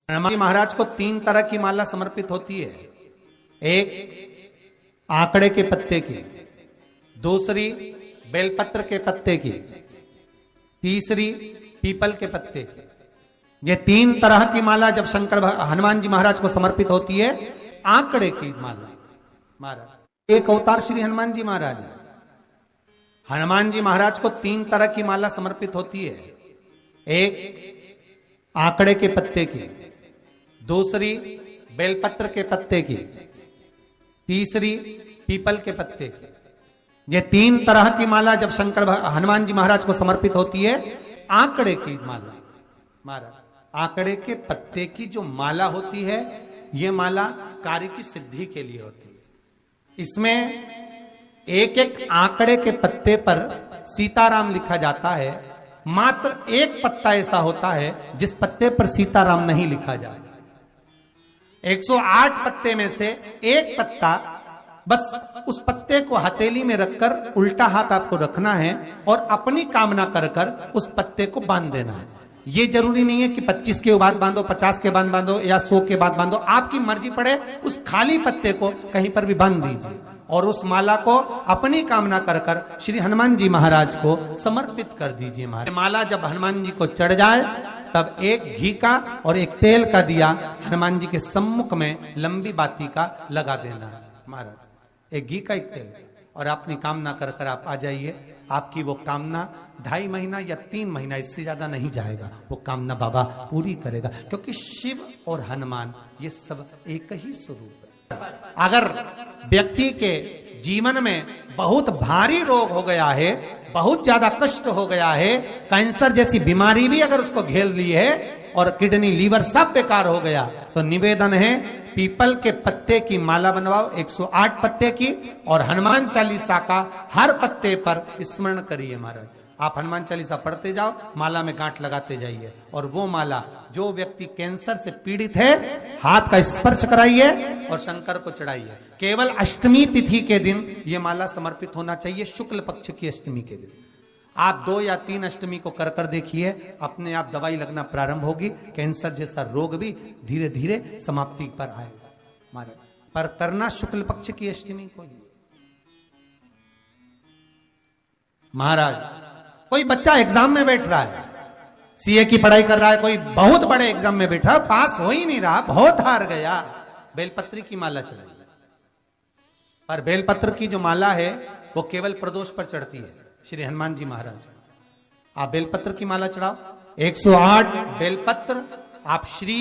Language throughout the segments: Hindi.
हनुमान जी महाराज को 3 तरह की माला समर्पित होती है। एक आंकड़े के पत्ते की, दूसरी बेलपत्र के पत्ते की, तीसरी पीपल के पत्ते की। ये 3 तरह की माला जब हनुमान जी महाराज को समर्पित होती है। आंकड़े की माला महाराज एक अवतार श्री हनुमान जी महाराज है। हनुमान जी महाराज को 3 तरह की माला समर्पित होती है। एक आंकड़े के पत्ते की, दूसरी बेलपत्र के पत्ते की, तीसरी पीपल के पत्ते की। ये 3 तरह की माला जब हनुमान जी महाराज को समर्पित होती है। आंकड़े की माला महाराज, आंकड़े के पत्ते की जो माला होती है, ये माला कार्य की सिद्धि के लिए होती है। इसमें एक एक आंकड़े के पत्ते पर सीताराम लिखा जाता है। मात्र एक पत्ता ऐसा होता है जिस पत्ते पर सीताराम नहीं लिखा जाता। 108 पत्ते में से एक पत्ता, बस उस पत्ते को हथेली में रखकर उल्टा हाथ आपको रखना है और अपनी कामना कर कर उस पत्ते को बांध देना है। ये जरूरी नहीं है कि 25 के बाद बांधो, 50 के बाद बांधो या 100 के बाद बांधो, आपकी मर्जी पड़े। उस खाली पत्ते को कहीं पर भी बांध दीजिए और उस माला को अपनी कामना कर कर श्री हनुमान जी महाराज को समर्पित कर दीजिए। माला जब हनुमान जी को चढ़ जाए तब एक घी का और एक तेल का दिया हनुमान जी के सम्मुख में लंबी बाती का लगा देना है महाराज। एक घी का, एक तेल, और अपनी कामना कर कर आप आ जाइए। आपकी वो कामना 2.5 महीना या 3 महीना, इससे ज्यादा नहीं जाएगा, वो कामना बाबा पूरी करेगा। क्योंकि शिव और हनुमान ये सब एक ही स्वरूप है। अगर व्यक्ति के जीवन में बहुत भारी रोग हो गया है, बहुत ज्यादा कष्ट हो गया है, कैंसर जैसी बीमारी भी अगर उसको घेर ली है और किडनी लीवर सब बेकार हो गया, तो निवेदन है पीपल के पत्ते की माला बनवाओ, 108 पत्ते की, और हनुमान चालीसा का हर पत्ते पर स्मरण करिए महाराज। आप हनुमान चालीसा पढ़ते जाओ, माला में गांठ लगाते जाइए, और वो माला जो व्यक्ति कैंसर से पीड़ित है, हाथ का स्पर्श कराइए और शंकर को चढ़ाइए। केवल अष्टमी तिथि के दिन ये माला समर्पित होना चाहिए, शुक्ल पक्ष की अष्टमी के दिन। आप 2 या 3 अष्टमी को कर कर देखिए, अपने आप दवाई लगना प्रारंभ होगी। कैंसर जैसा रोग भी धीरे धीरे समाप्ति पर आएगा महाराज। पर करना शुक्ल पक्ष की अष्टमी को ही महाराज। कोई बच्चा एग्जाम में बैठ रहा है, सीए की पढ़ाई कर रहा है, कोई बहुत बड़े एग्जाम में बैठा, पास हो ही नहीं रहा, बहुत हार गया, बेलपत्री की माला चढ़ाई। पर बेलपत्र की जो माला है वो केवल प्रदोष पर चढ़ती है श्री हनुमान जी महाराज। आप बेलपत्र की माला चढ़ाओ, 108 बेलपत्र आप श्री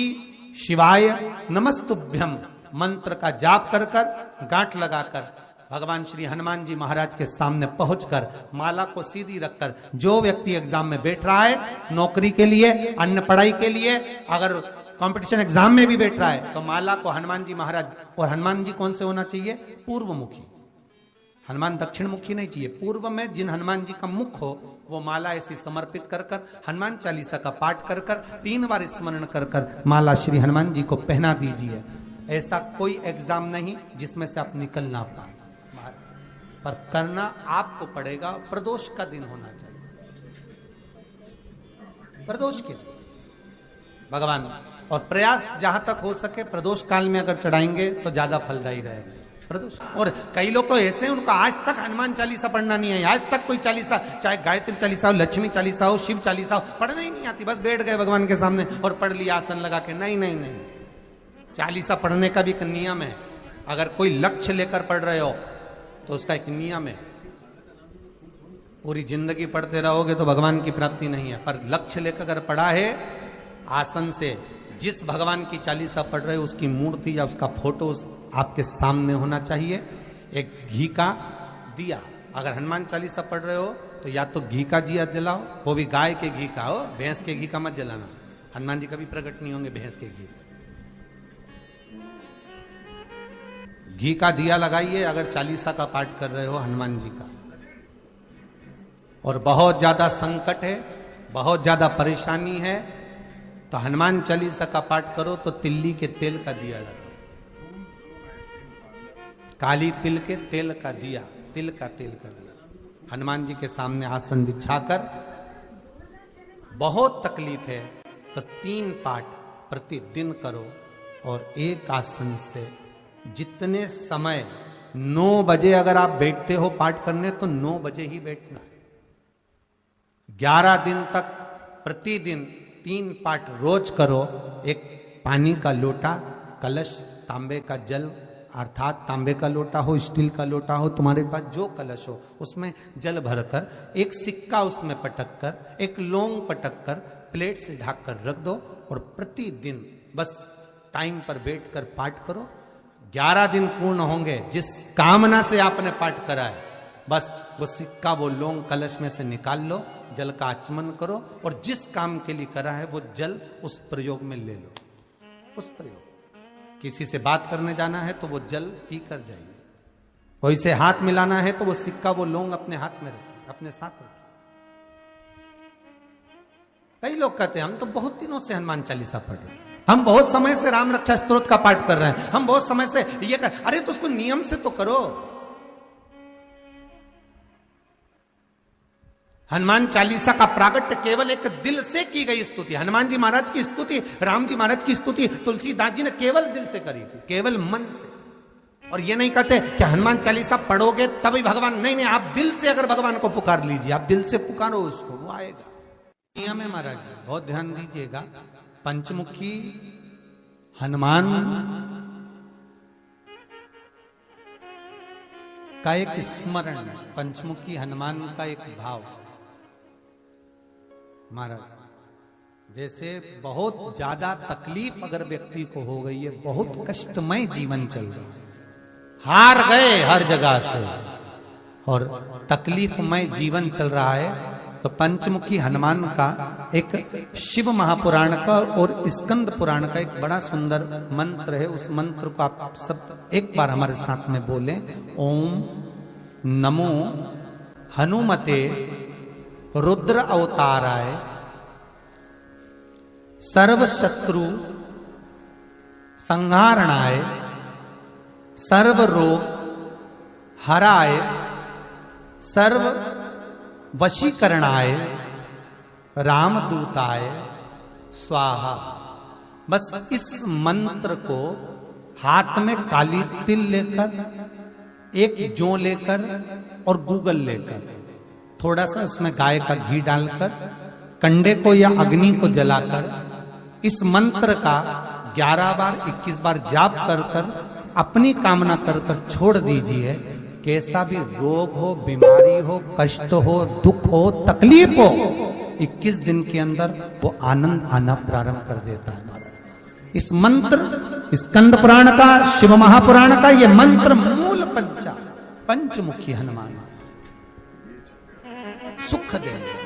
शिवाय नमस्तुभ्यम मंत्र का जाप कर कर गांठ लगाकर भगवान श्री हनुमान जी महाराज के सामने पहुंचकर माला को सीधी रखकर, जो व्यक्ति एग्जाम में बैठ रहा है, नौकरी के लिए, अन्य पढ़ाई के लिए, अगर कंपटीशन एग्जाम में भी बैठ रहा है, तो माला को हनुमान जी महाराज, और हनुमान जी कौन से होना चाहिए? पूर्वमुखी। हनुमान दक्षिण मुखी नहीं चाहिए, पूर्व में जिन हनुमान जी का मुख हो वो माला ऐसी समर्पित कर कर हनुमान चालीसा का पाठ कर कर 3 बार स्मरण कर कर माला श्री हनुमान जी को पहना दीजिए। ऐसा कोई एग्जाम नहीं जिसमें से आप निकल ना पाए, पर करना आपको पड़ेगा। प्रदोष का दिन होना चाहिए, प्रदोष के दिन भगवान, और प्रयास जहां तक हो सके प्रदोष काल में अगर चढ़ाएंगे तो ज्यादा फलदायी रहेगा प्रदोष। और कई लोग तो ऐसे हैं, उनको आज तक हनुमान चालीसा पढ़ना नहीं है, आज तक कोई चालीसा, चाहे गायत्री चालीसा हो, लक्ष्मी चालीसा हो, शिव चालीसा हो, पढ़ना ही नहीं आती, बस बैठ गए भगवान के सामने और पढ़ लिया आसन लगा के। नहीं नहीं नहीं, चालीसा पढ़ने का भी एक नियम है। अगर कोई लक्ष्य लेकर पढ़ रहे हो तो उसका एक नियम है। पूरी जिंदगी पढ़ते रहोगे तो भगवान की प्राप्ति नहीं है, पर लक्ष्य लेकर अगर पढ़ा है, आसन से जिस भगवान की चालीसा पढ़ रहे हो उसकी मूर्ति या उसका फोटो आपके सामने होना चाहिए। एक घी का दिया, अगर हनुमान चालीसा पढ़ रहे हो तो या तो घी का दिया जलाओ, वो भी गाय के घी का हो, भैंस के घी का मत जलाना। हनुमान जी कभी प्रकट नहीं होंगे भैंस के घी से। घी का दिया लगाइए अगर चालीसा का पाठ कर रहे हो हनुमान जी का। और बहुत ज्यादा संकट है, बहुत ज्यादा परेशानी है, तो हनुमान चालीसा का पाठ करो तो तिल्ली के तेल का दिया लगाओ, काली तिल के तेल का दिया, तिल का तेल का दिया हनुमान जी के सामने आसन बिछाकर। बहुत तकलीफ है तो 3 पाठ प्रतिदिन करो और एक आसन से जितने समय 9 बजे अगर आप बैठते हो पाठ करने तो 9 बजे ही बैठना है। 11 दिन तक प्रतिदिन 3 पाठ रोज करो। एक पानी का लोटा, कलश, तांबे का जल अर्थात तांबे का लोटा हो, स्टील का लोटा हो, तुम्हारे पास जो कलश हो उसमें जल भरकर एक सिक्का उसमें पटक कर, एक लौंग पटक कर प्लेट से ढक कर रख दो और प्रतिदिन बस टाइम पर बैठकर पाठ करो। 11 दिन पूर्ण होंगे, जिस कामना से आपने पाठ करा है बस वो सिक्का, वो लौंग कलश में से निकाल लो, जल का आचमन करो और जिस काम के लिए करा है वो जल उस प्रयोग में ले लो। उस प्रयोग, किसी से बात करने जाना है तो वो जल पी कर जाइए, कोई से हाथ मिलाना है तो वो सिक्का, वो लौंग अपने हाथ में रखिए, अपने साथ रखिए। कई लोग कहते हैं हम तो बहुत दिनों से हनुमान चालीसा पढ़ रहे हैं, हम बहुत समय से राम रक्षा स्तोत्र का पाठ कर रहे हैं, हम बहुत समय से ये कर, अरे तो उसको नियम से तो करो। हनुमान चालीसा का प्रागट्य केवल एक दिल से की गई स्तुति। हनुमान जी महाराज की स्तुति, राम जी महाराज की स्तुति तुलसीदास जी ने केवल दिल से करी थी, केवल मन से। और ये नहीं कहते कि हनुमान चालीसा पढ़ोगे तभी भगवान, नहीं नहीं, आप दिल से अगर भगवान को पुकार लीजिए, आप दिल से पुकारो उसको, वो आएगा। नियम है महाराज, बहुत ध्यान दीजिएगा। पंचमुखी हनुमान का एक स्मरण, पंचमुखी हनुमान का एक भाव। महाराज जैसे बहुत ज्यादा तकलीफ अगर व्यक्ति को हो गई है, बहुत कष्टमय जीवन चल रहा है, हार गए हर जगह से और तकलीफमय जीवन चल रहा है, तो पंचमुखी हनुमान का एक शिव महापुराण का और स्कंद पुराण का एक बड़ा सुंदर मंत्र है। उस मंत्र को आप सब एक बार हमारे साथ में बोलें। ओम नमो हनुमते रुद्र अवताराय सर्व शत्रु संहारणाय सर्व रोग हराय सर्व वशीकरणाय रामदूताय स्वाहा। बस इस मंत्र को हाथ में काली तिल लेकर, एक जौ लेकर और गूगल लेकर, थोड़ा सा उसमें गाय का घी डालकर, कंडे को या अग्नि को जलाकर इस मंत्र का 11 बार 21 बार जाप कर कर अपनी कामना कर कर छोड़ दीजिए। कैसा भी रोग हो, बीमारी हो, कष्ट हो, दुख हो, तकलीफ हो, 21 दिन के अंदर वो आनंद आना प्रारंभ कर देता है। इस मंत्र, स्कंद पुराण का, शिव महापुराण का ये मंत्र मूल पंचमुखी हनुमान सुख देंगे।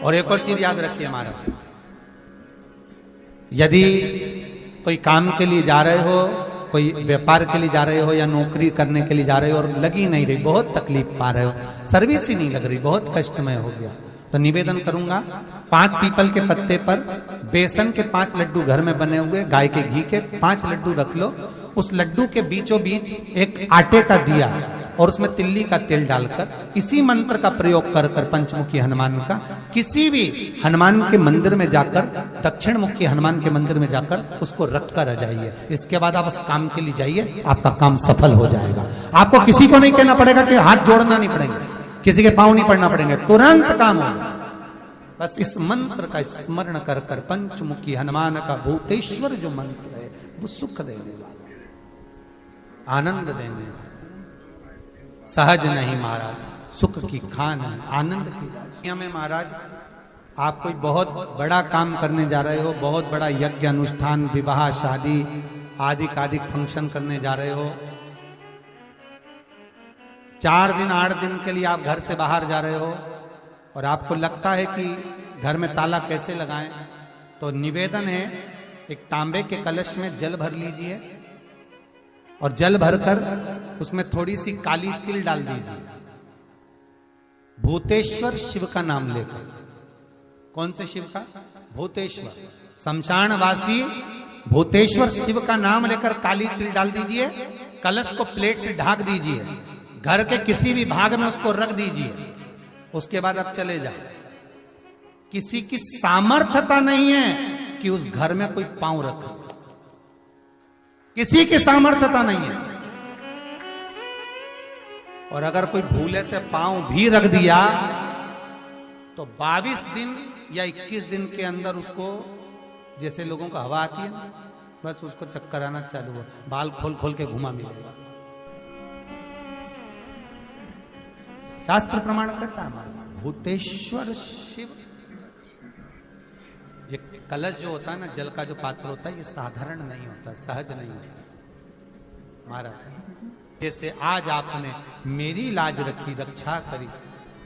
और एक और चीज याद रखिए महाराज, यदि कोई काम के लिए जा रहे हो, कोई व्यापार के लिए जा रहे हो या नौकरी करने के लिए जा रहे हो और लगी नहीं रही, बहुत तकलीफ पा रहे हो, सर्विस ही नहीं लग रही, बहुत कष्टमय हो गया, तो निवेदन करूंगा 5 पीपल के पत्ते पर बेसन के 5 लड्डू घर में बने हुए, गाय के घी के 5 लड्डू रख लो। उस लड्डू के बीचों बीच एक आटे का दिया और उसमें तिल्ली का तेल डालकर इसी मंत्र का प्रयोग कर कर पंचमुखी हनुमान का किसी भी हनुमान के मंदिर में जाकर, दक्षिण मुखी हनुमान के मंदिर में जाकर उसको रख कर आ जाइए। इसके बाद आप उस काम के लिए जाइए, आपका काम सफल हो जाएगा। आपको किसी को नहीं कहना पड़ेगा कि हाथ जोड़ना नहीं पड़ेंगे, किसी के पांव नहीं पड़ना पड़ेंगे, तुरंत काम होगा। बस इस मंत्र का स्मरण कर कर पंचमुखी हनुमान का भूतेश्वर जो मंत्र है वो सुख देने वाला, आनंद देने वाला, सहज नहीं महाराज, सुख की खान है, आनंद की राशियां में। महाराज आप कोई बहुत बड़ा काम करने जा रहे हो, बहुत बड़ा यज्ञ अनुष्ठान, विवाह, शादी आदि आदि फंक्शन करने जा रहे हो, 4 दिन 8 दिन के लिए आप घर से बाहर जा रहे हो और आपको लगता है कि घर में ताला कैसे लगाएं, तो निवेदन है एक तांबे के कलश में जल भर लीजिए और जल भरकर उसमें थोड़ी सी काली तिल डाल दीजिए, भूतेश्वर शिव का नाम लेकर। कौन से शिव का? भूतेश्वर, शमशानवासी भूतेश्वर शिव का नाम लेकर काली तिल डाल दीजिए, कलश को प्लेट से ढक दीजिए, घर के किसी भी भाग में उसको रख दीजिए। उसके बाद आप चले जाओ। किसी की सामर्थ्यता नहीं है कि उस घर में कोई पांव रखे। किसी की सामर्थ्यता नहीं है। और अगर कोई भूले से पांव भी रख दिया तो 22 दिन या 21 दिन के अंदर उसको, जैसे लोगों को हवा आती है ना, बस उसको चक्कर आना चालू हो, बाल खोल खोल के घुमा मिलेगा। शास्त्र प्रमाण करता है हमारा भूतेश्वर शिव। ये कलश जो होता है ना, जल का जो पात्र होता है, ये साधारण नहीं होता, सहज नहीं होता महाराज। जैसे आज आपने मेरी लाज रखी, रक्षा करी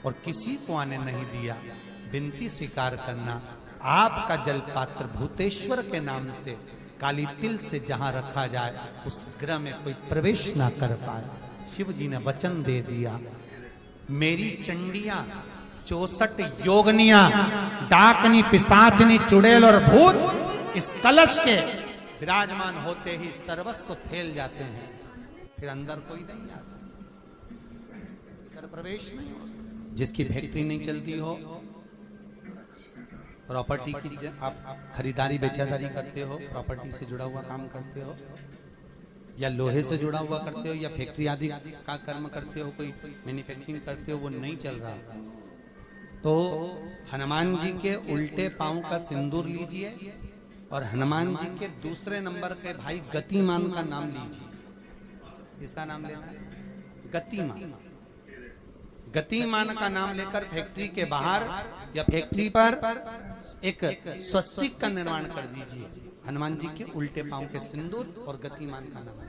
और किसी को आने नहीं दिया, विनती स्वीकार करना। आपका जल पात्र भूतेश्वर के नाम से काली तिल से जहां रखा जाए उस गृह में कोई प्रवेश ना कर पाए। शिव जी ने वचन दे दिया, मेरी चंडियां 64 योगनियां, डाकनी, पिशाचनी, चुड़ैल और भूत इस कलश के विराजमान होते ही सर्वस्व फैल जाते हैं। फिर अंदर कोई नहीं आ सकता, अंदर प्रवेश नहीं हो सकता। जिसकी फैक्ट्री नहीं चलती हो, प्रॉपर्टी की आप खरीदारी बेचादारी करते हो, प्रॉपर्टी से जुड़ा हुआ काम करते हो, या लोहे से जुड़ा हुआ करते हो, या फैक्ट्री आदि का कर्म करते हो, कोई मैन्युफैक्चरिंग करते हो, वो नहीं चल रहा, तो हनुमान जी के उल्टे पांव का सिंदूर लीजिए और हनुमान जी के दूसरे नंबर के भाई गतिमान का नाम लीजिए। इसका नाम लेना है गतिमान। गतिमान का नाम लेकर फैक्ट्री के बाहर या फैक्ट्री पर एक स्वस्तिक का निर्माण कर दीजिए। हनुमान जी के उल्टे पांव के सिंदूर और गतिमान का नाम।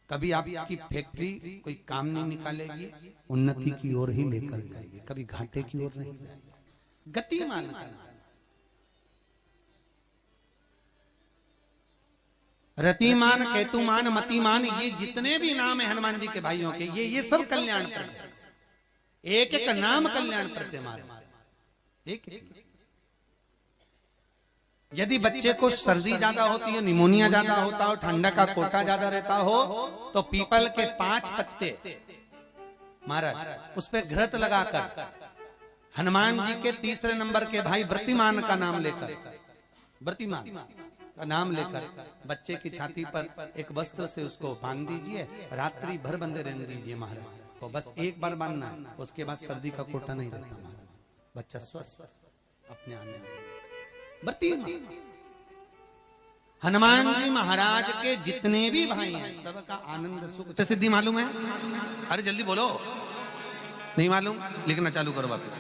कभी आपकी फैक्ट्री कोई काम नहीं निकालेगी, उन्नति की ओर ही लेकर जाएगी, कभी घाटे की ओर नहीं जाएगी। गतिमान का नाम। रतिमान, केतुमान, मतिमान, ये जितने भी नाम है हनुमान जी के भाइयों के, ये सब कल्याण करते। एक एक नाम कल्याण करते हमारे। एक यदि बच्चे को सर्दी ज्यादा होती है, निमोनिया ज्यादा होता हो, ठंडा का कोटा ज्यादा रहता हो, तो पीपल के 5 पत्ते महाराज उस पर घृत लगाकर हनुमान जी के तीसरे नंबर के भाई व्रतिमान का नाम लेकर, व्रतिमान का नाम लेकर बच्चे की छाती पर एक वस्त्र से उसको बांध दीजिए, रात्रि भर बंधे रहने दीजिए महाराज। तो बस एक बार बांधना है, उसके बाद सर्दी का कोटा नहीं रहता महाराज, बच्चा स्वस्थ अपने आने। हनुमान जी महाराज के जितने भी भाई हैं सबका आनंद सुख सिद्धि मालूम है? अरे जल्दी बोलो, नहीं मालूम? लिखना चालू करो वापस।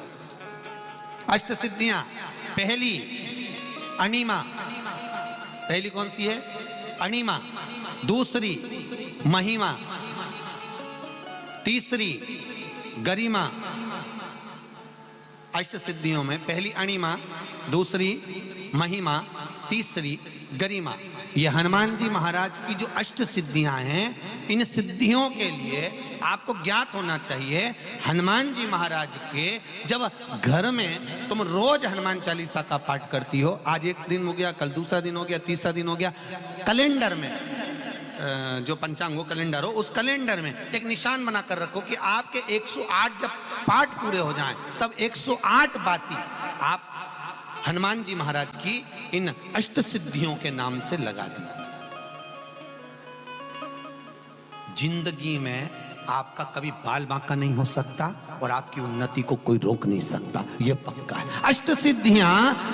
अष्ट सिद्धियां, पहली अणिमा, पहली कौन सी है? अणिमा। दूसरी महिमा, तीसरी गरिमा। अष्ट सिद्धियों में पहली अणिमा, दूसरी महिमा, तीसरी गरिमा। ये हनुमान जी महाराज की जो अष्ट सिद्धियां हैं, इन सिद्धियों के लिए आपको ज्ञात होना चाहिए, हनुमान जी महाराज के जब घर में तुम रोज हनुमान चालीसा का पाठ करती हो, आज एक दिन हो गया, कल दूसरा दिन हो गया, तीसरा दिन हो गया, कैलेंडर में जो पंचांगो कैलेंडर हो, उस कैलेंडर में एक निशान बनाकर रखो कि आपके 108 जब पाठ पूरे हो जाएं, तब 108 बाती आप हनुमान जी महाराज की इन अष्ट सिद्धियों के नाम से लगा दीजिए। जिंदगी में आपका कभी बाल बांका नहीं हो सकता और आपकी उन्नति को कोई रोक नहीं सकता, यह पक्का है। अष्ट सिद्धियां,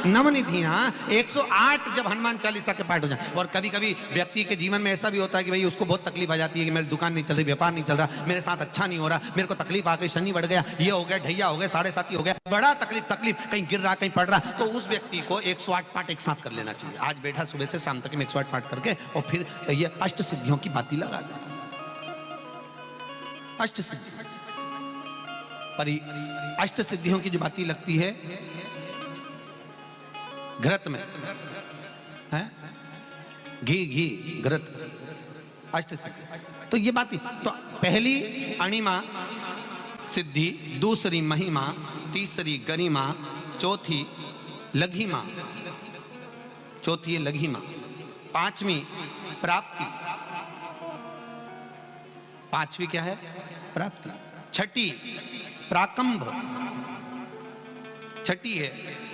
नवनिधियां, 108 जब हनुमान चालीसा के पाठ हो जाए। और कभी कभी व्यक्ति के जीवन में ऐसा भी होता है कि भाई उसको बहुत तकलीफ आ जाती है कि मेरी दुकान नहीं चल रही, व्यापार नहीं चल रहा, मेरे साथ अच्छा नहीं हो रहा, मेरे को तकलीफ आ गई, शनि बढ़ गया, ये हो गया, ढैया हो गया, 7.5 हो गया, बड़ा तकलीफ, कहीं गिर रहा, कहीं पड़ रहा, तो उस व्यक्ति को 108 पाठ एक साथ कर लेना चाहिए। आज बैठा सुबह से शाम तक में 108 पाठ करके और फिर ये अष्ट सिद्धियों की बाती लगा दे। अष्ट सिद्धि पर अष्ट सिद्धियों की जो बाती लगती है घृत में है, घी घृत, अष्ट सिद्धि। तो ये बाती, तो पहली अणिमा सिद्धि, दूसरी महिमा, तीसरी गरिमा, चौथी लघिमा, चौथी है लघिमा, पांचवी प्राप्ति, पांचवी क्या है? प्राप्ति। छठी प्राकंभ, छठी है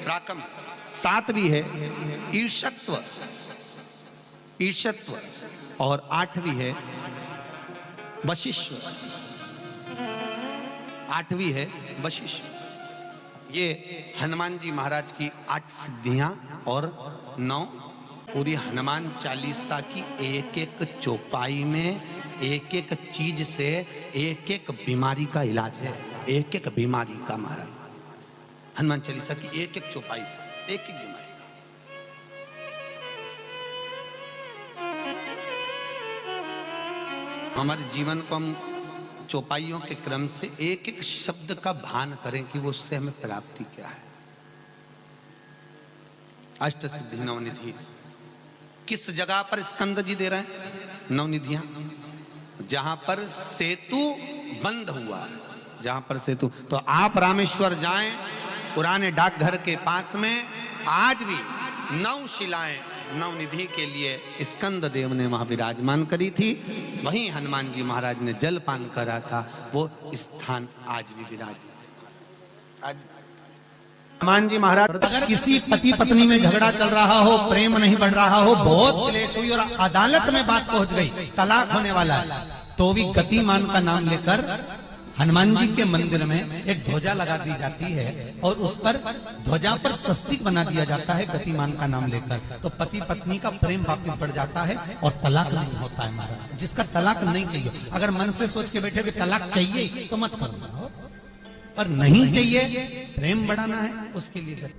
प्राकंभ, सातवीं है ईर्ष्यत्व, ईर्ष्यत्व, और आठवीं है वशिष्ठ, आठवीं है वशिष्ठ। ये हनुमान जी महाराज की 8 सिद्धियां और 9 पूरी हनुमान चालीसा की एक एक चौपाई में एक एक चीज से एक एक बीमारी का इलाज है, एक एक बीमारी का। महाराज हनुमान चालीसा की एक एक चौपाई से एक एक बीमारी का। हमारे जीवन को हम चौपाइयों के क्रम से एक एक शब्द का भान करें कि वो उससे हमें प्राप्ति क्या है। अष्ट सिद्धि नवनिधि किस जगह पर स्कंद जी दे रहे हैं? नवनिधियां जहां पर सेतु बंद हुआ, जहां पर सेतु। तो आप रामेश्वर जाएं, पुराने डाकघर के पास में आज भी 9 शिलाएं नवनिधि के लिए स्कंद देव ने वहां विराजमान करी थी। वहीं हनुमान जी महाराज ने जलपान करा था, वो स्थान आज भी विराजमान। आज हनुमान जी महाराज अगर किसी पति पत्नी में झगड़ा चल रहा हो, प्रेम नहीं बढ़ रहा हो, बहुत क्लेश हुई और अदालत में बात पहुंच गई, तलाक होने वाला है, तो भी गतिमान का नाम लेकर हनुमान जी के मंदिर में एक ध्वजा लगा दी जाती है और उस पर ध्वजा पर स्वस्तिक बना दिया जाता है गतिमान का नाम लेकर। तो पति पत्नी का प्रेम वापस बढ़ जाता है और तलाक नहीं होता है। महाराज जिसका तलाक नहीं चाहिए, अगर मन से सोच के बैठे कि तलाक चाहिए तो मत करो, पर नहीं चाहिए, प्रेम बढ़ाना है, उसके लिए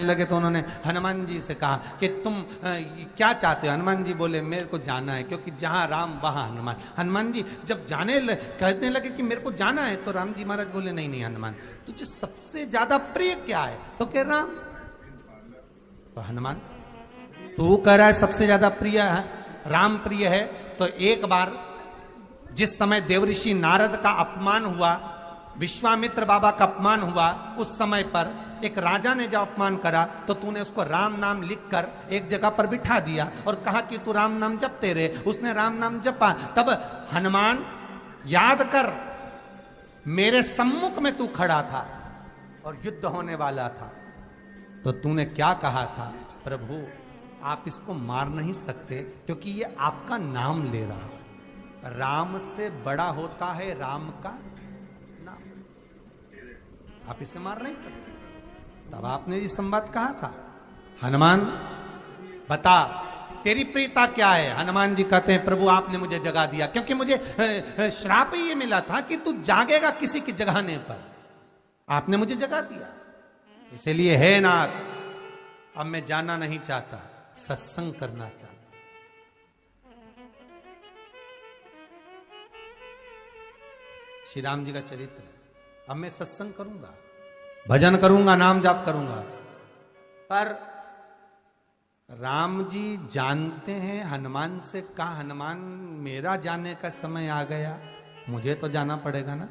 लगे। तो उन्होंने हनुमान जी से कहा कि तुम क्या चाहते हो? हनुमान जी बोले मेरे को जाना है, क्योंकि जहां राम वहां हनुमान। हनुमान जी जब कहने लगे कि मेरे को जाना है, तो राम जी महाराज बोले नहीं नहीं हनुमान, तुझे सबसे ज्यादा प्रिय क्या है? तो कह राम। तो हनुमान तू कह रहा है सबसे ज्यादा प्रिय है राम प्रिय है, तो एक बार जिस समय देवऋषि नारद का अपमान हुआ, विश्वामित्र बाबा का अपमान हुआ, उस समय पर एक राजा ने जब अपमान करा तो तूने उसको राम नाम लिखकर एक जगह पर बिठा दिया और कहा कि तू राम नाम जपते रहे। उसने राम नाम जपा। तब हनुमान याद कर, मेरे सम्मुख में तू खड़ा था और युद्ध होने वाला था, तो तूने क्या कहा था? प्रभु आप इसको मार नहीं सकते क्योंकि ये आपका नाम ले रहा है। राम से बड़ा होता है राम का नाम, आप इसे मार नहीं सकते। तब आपने ये संवाद कहा था, हनुमान बता तेरी प्रियता क्या है? हनुमान जी कहते हैं प्रभु आपने मुझे जगा दिया, क्योंकि मुझे श्राप ये मिला था कि तू जागेगा किसी की जगाने पर, आपने मुझे जगा दिया। इसलिए है नाथ, अब मैं जाना नहीं चाहता, सत्संग करना चाहता। श्री राम जी का चरित्र है। अब मैं सत्संग करूंगा, भजन करूंगा, नाम जाप करूंगा। पर राम जी जानते हैं हनुमान से कहा, हनुमान मेरा जाने का समय आ गया, मुझे तो जाना पड़ेगा ना।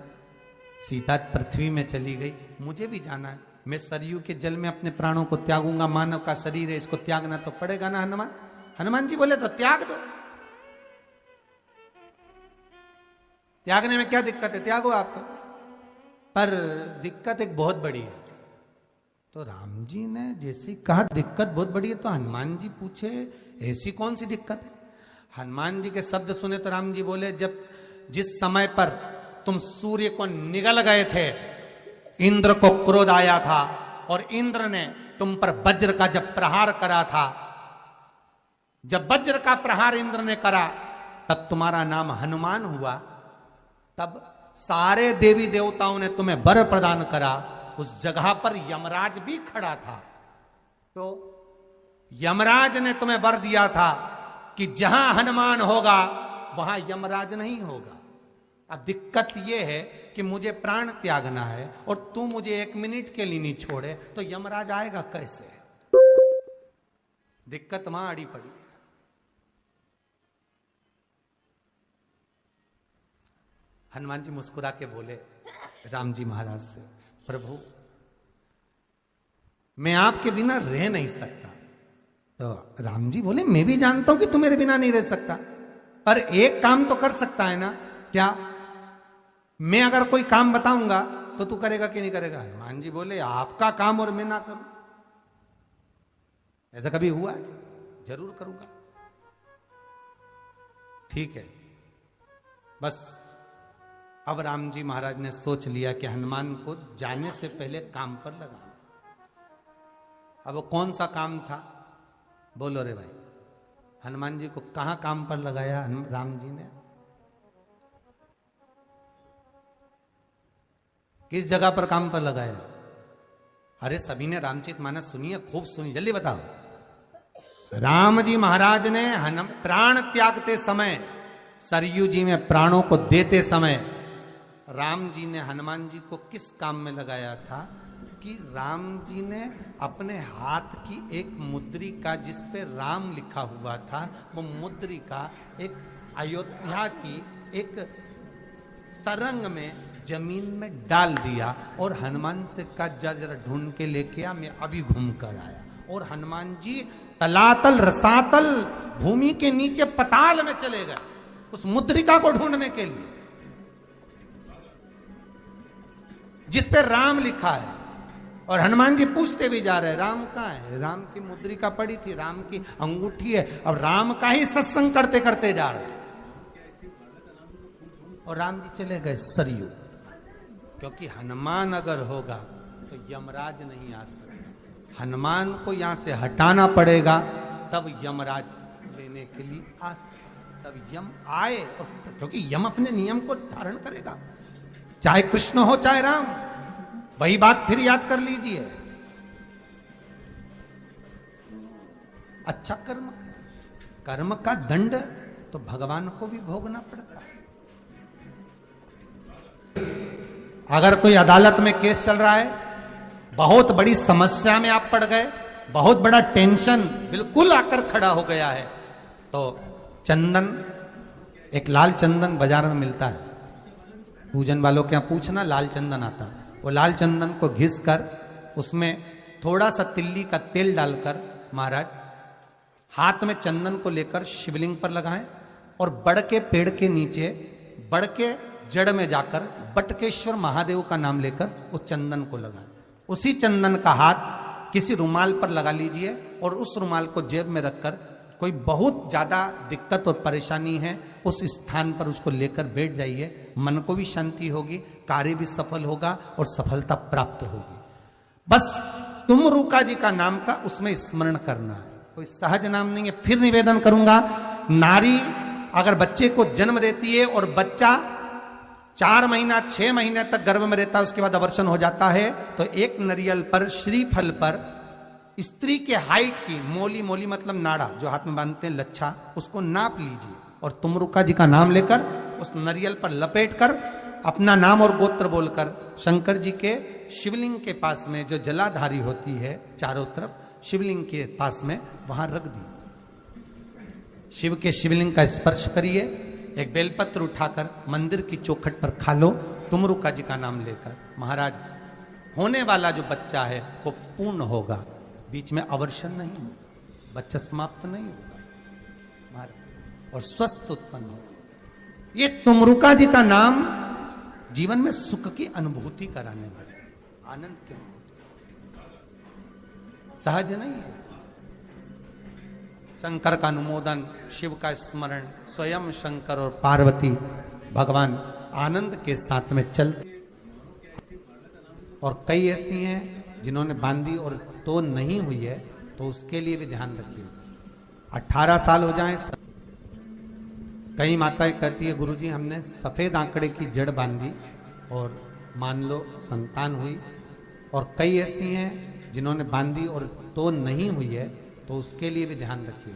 सीता पृथ्वी में चली गई, मुझे भी जाना है। मैं सरयू के जल में अपने प्राणों को त्यागूंगा, मानव का शरीर है, इसको त्यागना तो पड़ेगा ना हनुमान। हनुमान जी बोले तो त्याग दो, त्यागने में क्या दिक्कत है, त्यागो आप तो। पर दिक्कत एक बहुत बड़ी है। तो राम जी ने जैसी कहा दिक्कत बहुत बड़ी है, तो हनुमान जी पूछे ऐसी कौन सी दिक्कत है? हनुमान जी के शब्द सुने तो राम जी बोले, जब जिस समय पर तुम सूर्य को निगल गए थे, इंद्र को क्रोध आया था और इंद्र ने तुम पर वज्र का जब प्रहार करा था, जब वज्र का प्रहार इंद्र ने करा तब तुम्हारा नाम हनुमान हुआ। तब सारे देवी देवताओं ने तुम्हें वर प्रदान करा। उस जगह पर यमराज भी खड़ा था, तो यमराज ने तुम्हें वर दिया था कि जहां हनुमान होगा वहां यमराज नहीं होगा। अब दिक्कत यह है कि मुझे प्राण त्यागना है और तू मुझे 1 मिनट के लिए नहीं छोड़े, तो यमराज आएगा कैसे? दिक्कत वहां अड़ी पड़ी है। हनुमान जी मुस्कुरा के बोले राम जी महाराज से, प्रभु मैं आपके बिना रह नहीं सकता। तो राम जी बोले मैं भी जानता हूं कि तू मेरे बिना नहीं रह सकता, पर एक काम तो कर सकता है ना। क्या? मैं अगर कोई काम बताऊंगा तो तू करेगा कि नहीं करेगा? हनुमान जी बोले आपका काम और मैं ना करूं, ऐसा कभी हुआ है? जरूर करूंगा। ठीक है, बस अब राम जी महाराज ने सोच लिया कि हनुमान को जाने से पहले काम पर लगाना। अब वो कौन सा काम था? बोलो रे भाई, हनुमान जी को कहां काम पर लगाया राम जी ने? किस जगह पर काम पर लगाया? अरे सभी ने रामचरितमानस सुनी है, खूब सुनी, जल्दी बताओ। राम जी महाराज ने प्राण त्यागते समय, सरयू जी में प्राणों को देते समय, राम जी ने हनुमान जी को किस काम में लगाया था? कि राम जी ने अपने हाथ की एक मुद्रिका जिस पे राम लिखा हुआ था, वो मुद्रिका एक अयोध्या की एक सरंग में जमीन में डाल दिया और हनुमान से कहा जा जरा ढूंढ के लेके आ, मैं अभी घूम कर आया। और हनुमान जी तलातल रसातल भूमि के नीचे पताल में चले गए उस मुद्रिका को ढूंढने के लिए जिस पे राम लिखा है। और हनुमान जी पूछते भी जा रहे, राम कहाँ है? राम की मुद्रिका पड़ी थी, राम की अंगूठी है। अब राम का ही सत्संग करते करते जा रहे और राम जी चले गए सरयू, क्योंकि हनुमान अगर होगा तो यमराज नहीं आ सकता। हनुमान को यहां से हटाना पड़ेगा, तब यमराज लेने के लिए आ सकता, तब यम आए। और क्योंकि यम अपने नियम को धारण करेगा, चाहे कृष्ण हो चाहे राम। वही बात फिर याद कर लीजिए, अच्छा कर्म, कर्म का दंड तो भगवान को भी भोगना पड़ता है। अगर कोई अदालत में केस चल रहा है, बहुत बड़ी समस्या में आप पड़ गए, बहुत बड़ा टेंशन बिल्कुल आकर खड़ा हो गया है, तो चंदन, एक लाल चंदन बाजार में मिलता है, पूजन वालों के यहां पूछना, लाल चंदन आता है। वो लाल चंदन को घिस कर उसमें थोड़ा सा तिल्ली का तेल डालकर महाराज हाथ में चंदन को लेकर शिवलिंग पर लगाएं और बड़ के पेड़ के नीचे, बड़ के जड़ में जाकर बटकेश्वर महादेव का नाम लेकर उस चंदन को लगाएं। उसी चंदन का हाथ किसी रुमाल पर लगा लीजिए और उस रुमाल को जेब में रखकर, कोई बहुत ज्यादा दिक्कत और परेशानी है उस स्थान पर उसको लेकर बैठ जाइए, मन को भी शांति होगी, कार्य भी सफल होगा और सफलता प्राप्त होगी। बस तुमरुका जी का नाम का उसमें स्मरण करना है, कोई सहज नाम नहीं है। फिर निवेदन करूंगा, नारी अगर बच्चे को जन्म देती है और बच्चा 4 महीना 6 महीने तक गर्भ में रहता है, उसके बाद अवर्षण हो जाता है, तो एक नारियल पर, श्रीफल पर स्त्री के हाइट की मोली, मोली मतलब नाड़ा जो हाथ में बांधते हैं, लच्छा, उसको नाप लीजिए और तुमरुका जी का नाम लेकर उस नारियल पर लपेट कर अपना नाम और गोत्र बोलकर शंकर जी के शिवलिंग के पास में जो जलाधारी होती है चारों तरफ, शिवलिंग के पास में वहां रख दी। शिव के शिवलिंग का स्पर्श करिए, एक बेलपत्र उठाकर मंदिर की चौखट पर खा लो, तुमरुका जी का नाम लेकर। महाराज, होने वाला जो बच्चा है वो पूर्ण होगा, बीच में अवर्षण नहीं होगा, बच्चा समाप्त नहीं होगा महाराज, और स्वस्थ उत्पन्न होगा। ये तुमरुका जी का नाम जीवन में सुख की अनुभूति कराने वाले, आनंद की अनुभूति, सहज नहीं है। शंकर का अनुमोदन, शिव का स्मरण, स्वयं शंकर और पार्वती भगवान आनंद के साथ में चलते। और कई ऐसी हैं जिन्होंने बांधी और तो नहीं हुई है, तो उसके लिए भी ध्यान रखिए। 18 साल हो जाएं, कई माताएं कहती है गुरुजी हमने सफेद आंकड़े की जड़ बांधी और मान लो संतान हुई, और कई ऐसी हैं जिन्होंने बांधी और तो नहीं हुई है, तो उसके लिए भी ध्यान रखिए।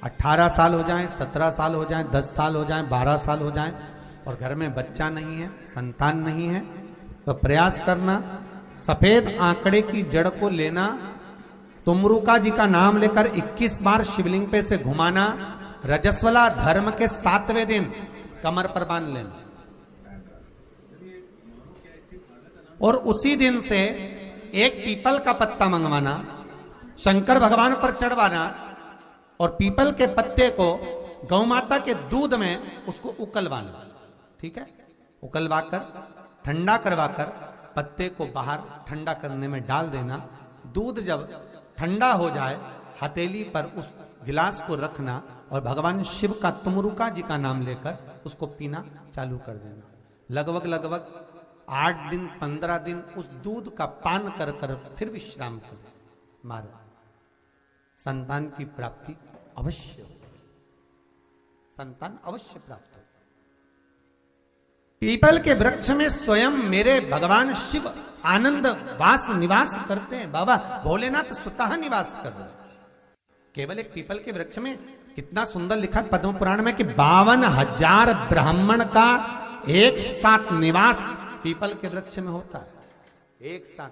18 साल हो जाएं, 17 साल हो जाएं, 10 साल हो जाएं, 12 साल हो जाएं और घर में बच्चा नहीं है, संतान नहीं है, तो प्रयास करना सफेद आंकड़े की जड़ को लेना, तुमरुका जी का नाम लेकर 21 बार शिवलिंग पे से घुमाना, रजस्वला धर्म के 7वें दिन कमर पर बांध लेना और उसी दिन से एक पीपल का पत्ता मंगवाना, शंकर भगवान पर चढ़वाना और पीपल के पत्ते को गौ माता के दूध में उसको उकलवाना। ठीक है, उकलवाकर ठंडा करवाकर पत्ते को बाहर ठंडा करने में डाल देना। दूध जब ठंडा हो जाए हथेली पर उस गिलास को रखना और भगवान शिव का तुमरुका जी का नाम लेकर उसको पीना चालू कर देना। लगभग 8 दिन 15 दिन उस दूध का पान कर कर फिर विश्राम करें। महाराज संतान की प्राप्ति अवश्य हो, संतान अवश्य प्राप्त हो। पीपल के वृक्ष में स्वयं मेरे भगवान शिव आनंद वास निवास करते हैं। बाबा भोलेनाथ स्वतः निवास कर रहे हैं केवल एक पीपल के वृक्ष में। कितना सुंदर लिखा पद्म पुराण में कि 52,000 ब्राह्मण का एक साथ निवास पीपल के वृक्ष में होता है, एक साथ।